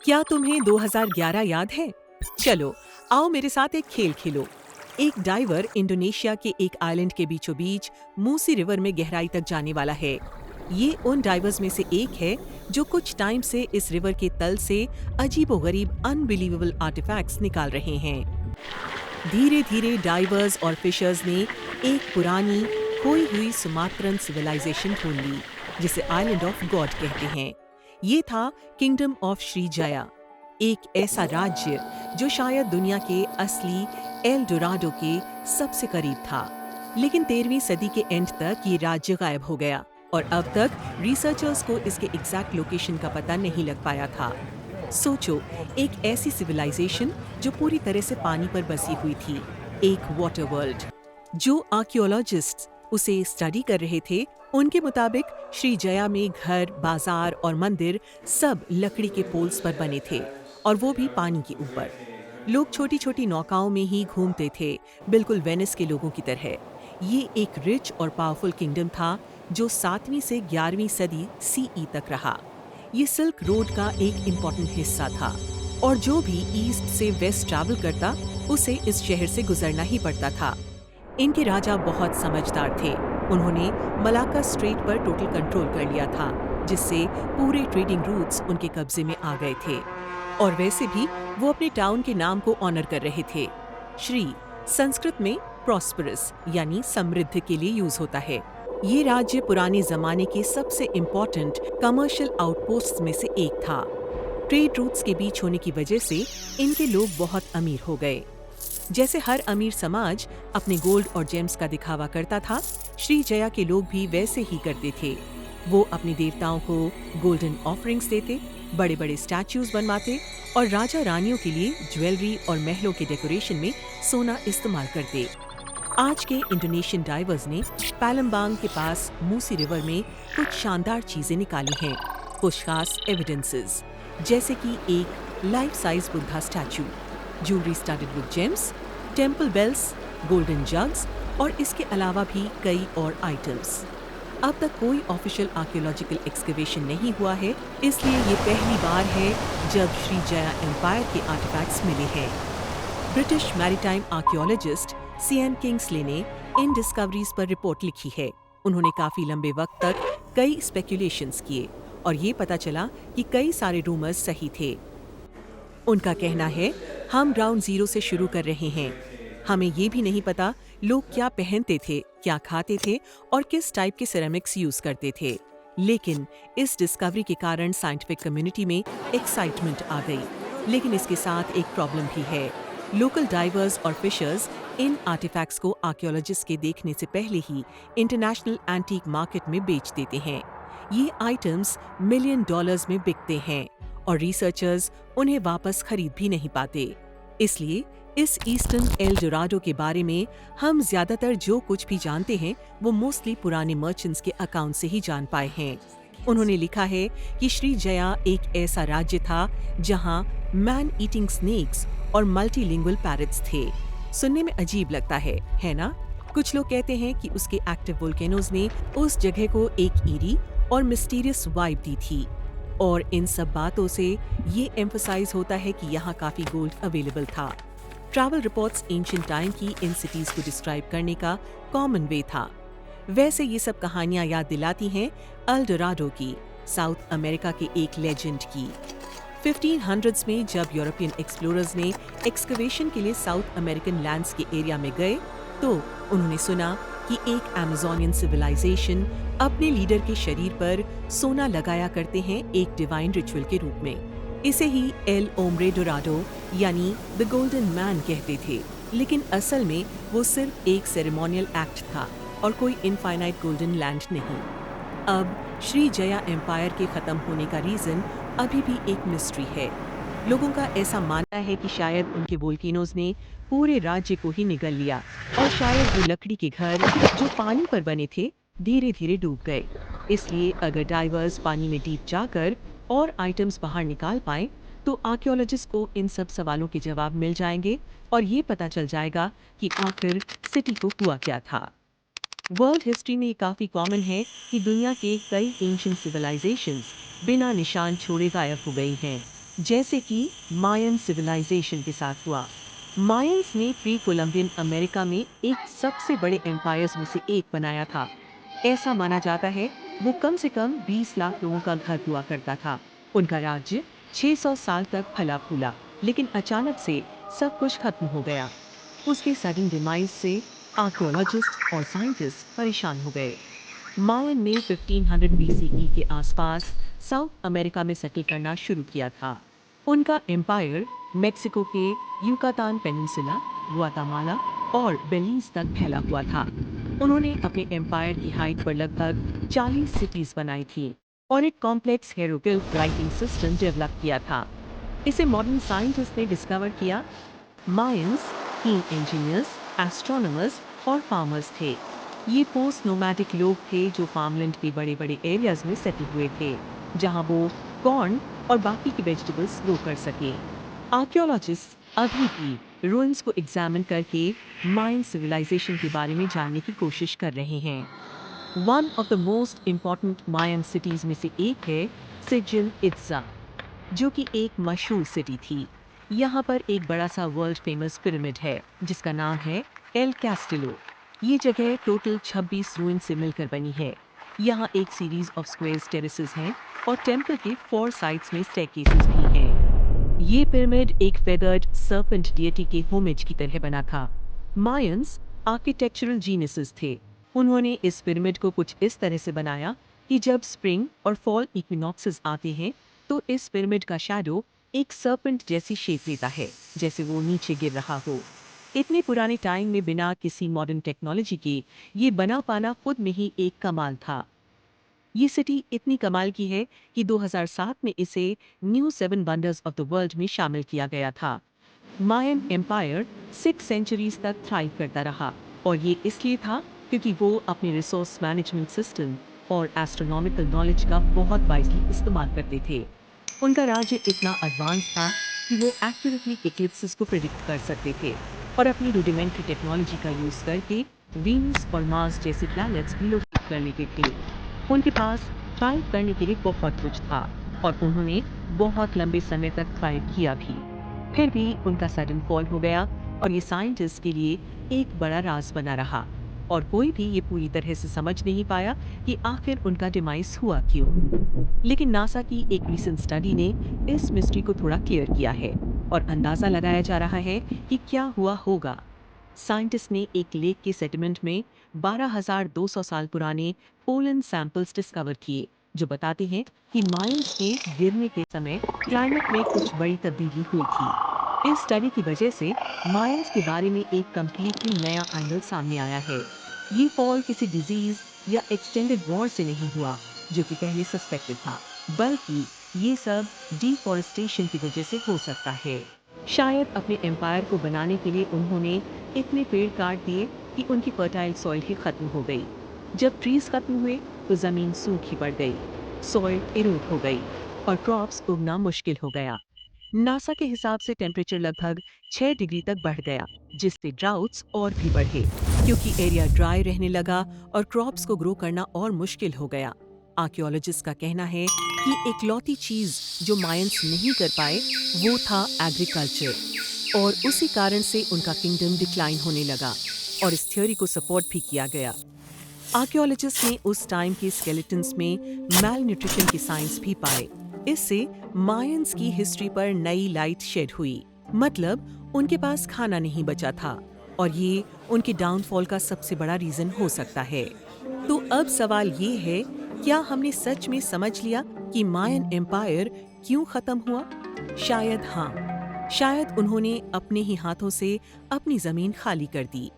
क्या तुम्हें 2011 याद है? चलो, आओ मेरे साथ एक खेल खेलो। एक डाइवर इंडोनेशिया के एक आइलैंड के बीचों बीच मूसी रिवर में गहराई तक जाने वाला है। ये उन डाइवर्स में से एक है जो कुछ टाइम से इस रिवर के तल से अजीबोगरीब अनबिलीवेबल आर्टिफैक्ट्स निकाल रहे हैं। धीरे धीरे डाइवर्स और फिशर्स ने एक पुरानी खोई हुई सुमात्रन सिविलाइजेशन ढूंढ ली, जिसे आइलैंड ऑफ गॉड कहते हैं। ये था किंगडम ऑफ श्री जया, एक ऐसा राज्य जो शायद दुनिया के असली एल डोराडो के सबसे करीब था। लेकिन 13वीं सदी के एंड तक ये राज्य गायब हो गया और अब तक रिसर्चर्स को इसके एग्जैक्ट लोकेशन का पता नहीं लग पाया था। सोचो, एक ऐसी सिविलाइजेशन जो पूरी तरह से पानी पर बसी हुई थी, एक वाटर वर्ल्ड। जो आर्कियोलॉजिस्ट्स उसे स्टडी कर रहे थे, उनके मुताबिक श्री जया में घर, बाजार और मंदिर सब लकड़ी के पोल्स पर बने थे, और वो भी पानी के ऊपर। लोग छोटी छोटी नौकाओं में ही घूमते थे, बिल्कुल वेनिस के लोगों की तरह। ये एक रिच और पावरफुल किंगडम था जो 7वीं से 11वीं सदी सीई तक रहा। ये सिल्क रोड का एक इम्पॉर्टेंट हिस्सा था, और जो भी ईस्ट से वेस्ट ट्रैवल करता उसे इस शहर से गुजरना ही पड़ता था। इनके राजा बहुत समझदार थे। उन्होंने मलाक्का स्ट्रेट पर टोटल कंट्रोल कर लिया था, जिससे पूरे ट्रेडिंग रूट्स उनके कब्जे में आ गए थे। और वैसे भी वो अपने टाउन के नाम को ऑनर कर रहे थे। श्री संस्कृत में प्रॉस्परस यानी समृद्ध के लिए यूज होता है। ये राज्य पुराने जमाने के सबसे इम्पोर्टेंट कमर्शियल आउटपोस्ट्स में से एक था। ट्रेड रूट्स के बीच होने की वजह से इनके लोग बहुत अमीर हो गए। जैसे हर अमीर समाज अपने गोल्ड और जेम्स का दिखावा करता था, श्री जया के लोग भी वैसे ही करते थे। वो अपने देवताओं को गोल्डन ऑफरिंग्स देते, बड़े बड़े स्टैच्यूज बनवाते और राजा रानियों के लिए ज्वेलरी और महलों के डेकोरेशन में सोना इस्तेमाल करते। आज के इंडोनेशियन डाइवर्स ने पैलम्बांग के पास मूसी रिवर में कुछ शानदार चीजें निकाली हैं, कुछ खास एविडेंसेस, जैसे कि एक life size Buddha statue, jewellery studded with gems, temple bells, golden jugs और इसके अलावा भी कई और आइटम्स। अब तक कोई ऑफिशियल आर्कियोलॉजिकल एक्सकवेशन नहीं हुआ है, इसलिए ये पहली बार है जब श्री जया एम्पायर के आर्टिफैक्ट्स मिले हैं। British maritime archaeologist CN Kingsley ने इन डिस्कवरीज पर रिपोर्ट लिखी है। उन्होंने काफी लंबे वक्त तक कई स्पेक्यूलेशंस किए और ये पता चला कि कई सारे रूमर्स सही थे। उनका कहना है, हम ग्राउंड जीरो से शुरू कर रहे हैं। हमें ये भी नहीं पता लोग क्या पहनते थे, क्या खाते थे और किस टाइप के सिरेमिक्स यूज करते थे। लेकिन इस डिस्कवरी के कारण साइंटिफिक कम्युनिटी में एक्साइटमेंट आ गई। लेकिन इसके साथ एक प्रॉब्लम भी है। लोकल डाइवर्स और फिशर्स इन आर्टिफैक्ट्स को आर्कियोलॉजिस्ट के देखने से पहले ही इंटरनेशनल एंटीक मार्केट में बेच देते हैं। ये आइटम्स $1 मिलियन में बिकते हैं और रिसर्चर्स उन्हें वापस खरीद भी नहीं पाते। इसलिए इस ईस्टर्न एल डोराडो के बारे में हम ज्यादातर जो कुछ भी जानते हैं वो मोस्टली पुराने मर्चेंट्स के अकाउंट से ही जान पाए हैं। उन्होंने लिखा है कि श्री जया एक ऐसा राज्य था जहां मैन ईटिंग स्नेक्स और मल्टीलिंगुअल पैरट्स थे। सुनने में अजीब लगता है ना? कुछ लोग कहते हैं कि उसके एक्टिव वोल्केनोज ने उस जगह को एक ईरी और मिस्टीरियस वाइब दी थी। और इन सब बातों से ये एम्फसाइज होता है कि यहाँ काफी गोल्ड अवेलेबल था। ट्रैवल रिपोर्ट्स एंशिएंट टाइम की इन सिटीज को डिस्क्राइब करने का कॉमन वे था। वैसे ये सब कहानियां याद दिलाती हैं एल डोराडो की, साउथ अमेरिका के एक लेजेंड की। 1500s में जब यूरोपियन एक्सप्लोरर्स ने एक्सकवेशन के लिए साउथ अमेरिकन लैंड्स के एरिया में गए, तो उन्होंने सुना कि एक अमेज़ोनियन सिविलाइजेशन अपने लीडर के शरीर पर सोना लगाया करते हैं एक डिवाइन रिचुअल के रूप में। इसे ही एल ओम्ब्रे डोराडो यानी द गोल्डन मैन कहते थे। लेकिन असल में वो सिर्फ एक सेरेमोनियल एक्ट था और कोई इनफाइनाइट गोल्डन लैंड नहीं। अब श्री जया एम्पायर के खत्म होने का रीजन अभी भी एक मिस्ट्री है। लोगों का ऐसा मानना है कि शायद उनके वोल्केनोज ने पूरे राज्य को ही निगल लिया और शायद वो लकड़ी के घर जो पानी पर बने थे धीरे धीरे डूब गए। इसलिए अगर डाइवर्स पानी में डीप जाकर और आइटम्स बाहर निकाल पाए तो आर्कियोलॉजिस्ट को इन सब सवालों के जवाब मिल जाएंगे और ये पता चल जाएगा कि आखिर सिटी को हुआ क्या था। वर्ल्ड हिस्ट्री में ये काफ़ी कॉमन है कि दुनिया के कई एंशिएंट सिविलाइजेशंस बिना निशान छोड़े गायब हो गई हैं। जैसे कि मायन सिविलाइजेशन के साथ हुआ। मायंस ने प्री कोलंबियन अमेरिका में एक सबसे बड़े एम्पायर्स में से एक बनाया था। ऐसा माना जाता है वो कम से कम 20 लाख लोगों का घर हुआ करता था। उनका राज्य 600 साल तक फला फूला, लेकिन अचानक से सब कुछ खत्म हो गया। उसके सडन डिमाइज से आर्कियोलॉजिस्ट और साइंटिस्ट परेशान हो गए। मायन ने 1500 बीसीई के आसपास साउथ अमेरिका में सेटल करना शुरू किया था। उनका एम्पायर मेक्सिको के युकातान पेनिनसुला, ग्वाटामाला और बेलीज तक फैला हुआ था। उन्होंने अपने एम्पायर की हाइट पर लगभग 40 सिटीज बनाई थी और एक कॉम्प्लेक्स हेरोग्लिफ राइटिंग सिस्टम डेवलप किया था। इसे मॉडर्न साइंटिस्ट ने डिस्कवर किया। मायंस कीन इंजीनियर्स, एस्ट्रोनॉमर्स और फार्मर्स थे। ये पोस्ट नोमैडिक लोग थे जो फार्मलैंड के बड़े बड़े एरियाज में सेटल हुए थे, जहां वो कॉर्न और बाकी की वेजिटेबल्स ग्रो कर सके। आर्कियोलॉजिस्ट अभी भी रुइंस को एग्जामिन करके मायन सिविलाइजेशन के बारे में जानने की कोशिश कर रहे हैं। One of the most important Mayan cities में से एक है सिचिन इत्जा, जो कि एक मशहूर सिटी थी। यहाँ पर एक बड़ा सा वर्ल्ड फेमस पिरामिड है जिसका नाम है एल कैस्टिलो। ये जगह टोटल 26 रूइन से मिलकर बनी है। यहाँ एक सीरीज ऑफ स्क्वेयर्स टेरेसेस हैं और टेम्पल के 4 साइड्स में स्टेयरकेसेस भी हैं। ये पिरामिड एक फेदर्ड सर्पेंट डिएटी के होमेज की तरह बना था। मायंस आर्किटेक्चरल जीनियसेस थे। उन्होंने इस पिरामिड को कुछ इस तरह से बनाया कि जब स्प्रिंग और फॉल इक्विनॉक्सेस आते हैं तो इस पिरामिड का शैडो एक सर्पेंट जैसी शेप लेता है, जैसे वो नीचे गिर रहा हो। इतने पुराने टाइम में बिना किसी मॉडर्न टेक्नोलॉजी के ये बना पाना खुद में ही एक कमाल था। ये सिटी इतनी कमाल की है कि 2007 में इसे new 7 wonders of the world में शामिल किया गया था। मायन एम्पायर 6 सेंचुरीज तक थ्राइव करता रहा और ये इसलिए था क्योंकि वो अपने रिसोर्स मैनेजमेंट सिस्टम और एस्ट्रोनॉमिकल नॉलेज का बहुत वाइजली इस्तेमाल करते थे। उनका राज्य इतना एडवांस था कि वो एक्यूरेटली इक्लिप्सेस को प्रिडिक्ट कर सकते थे और अपनी रूडिमेंट्री टेक्नोलॉजी का यूज करके वीनस और मार्स जैसे प्लैनेट्स भी लोकेट कर लेते थे। उनके पास थ्राइव करने के लिए बहुत कुछ था और उन्होंने बहुत लंबे समय तक थ्राइव किया भी। फिर भी उनका सडन फॉल हो गया और ये साइंटिस्ट के लिए एक बड़ा राज बना रहा और कोई भी ये पूरी तरह से समझ नहीं पाया कि आखिर उनका डिमाइस हुआ क्यों। लेकिन नासा की एक रीसेंट स्टडी ने इस मिस्ट्री को थोड़ा क्लियर किया है और अंदाजा लगाया जा रहा है कि क्या हुआ होगा। साइंटिस्ट ने एक लेक के सेटलमेंट में 12,200 साल पुराने पोलन सैंपल्स डिस्कवर किए, जो बताते हैं कि मायंस के गिरने के समय क्लाइमेट में कुछ बड़ी तब्दीली हुई थी। इस स्टडी की वजह से मायंस के बारे में एक कंप्लीटली नया एंगल सामने आया है। ये फॉल किसी डिजीज या एक्सटेंडेड वॉर से नहीं हुआ, जो कि पहले सस्पेक्टेड था, बल्कि ये सब डिफॉरेस्टेशन की वजह से हो सकता है। शायद अपने एम्पायर को बनाने के लिए उन्होंने इतने पेड़ काट दिए कि उनकी फर्टाइल सॉइल ही खत्म हो गई। जब ट्रीज खत्म हुए तो जमीन सूखी पड़ गई, सॉइल इरोड हो गई और क्रॉप्स उगना मुश्किल हो गया। नासा के हिसाब से टेम्परेचर लगभग 6 डिग्री तक बढ़ गया, जिससे ड्राउट्स और भी बढ़े क्योंकि एरिया ड्राई रहने लगा और क्रॉप्स को ग्रो करना और मुश्किल हो गया। आर्कियोलॉजिस्ट का कहना है कि इकलौती चीज जो मायंस नहीं कर पाए वो था एग्रीकल्चर और उसी कारण से उनका किंगडम डिक्लाइन होने लगा और इस थ्योरी को सपोर्ट भी किया गया। आर्कियोलॉजिस्ट ने उस टाइम के स्केलेटन्स में मैल न्यूट्रिशन की साइंस भी पाए। इससे मायंस की हिस्ट्री पर नई लाइट शेड हुई। मतलब उनके पास खाना नहीं बचा था और ये उनके डाउनफॉल का सबसे बड़ा रीजन हो सकता है। तो अब सवाल ये है, क्या हमने सच में समझ लिया कि मायन एम्पायर क्यों खत्म हुआ? शायद हाँ, शायद उन्होंने अपने ही हाथों से अपनी जमीन खाली कर दी।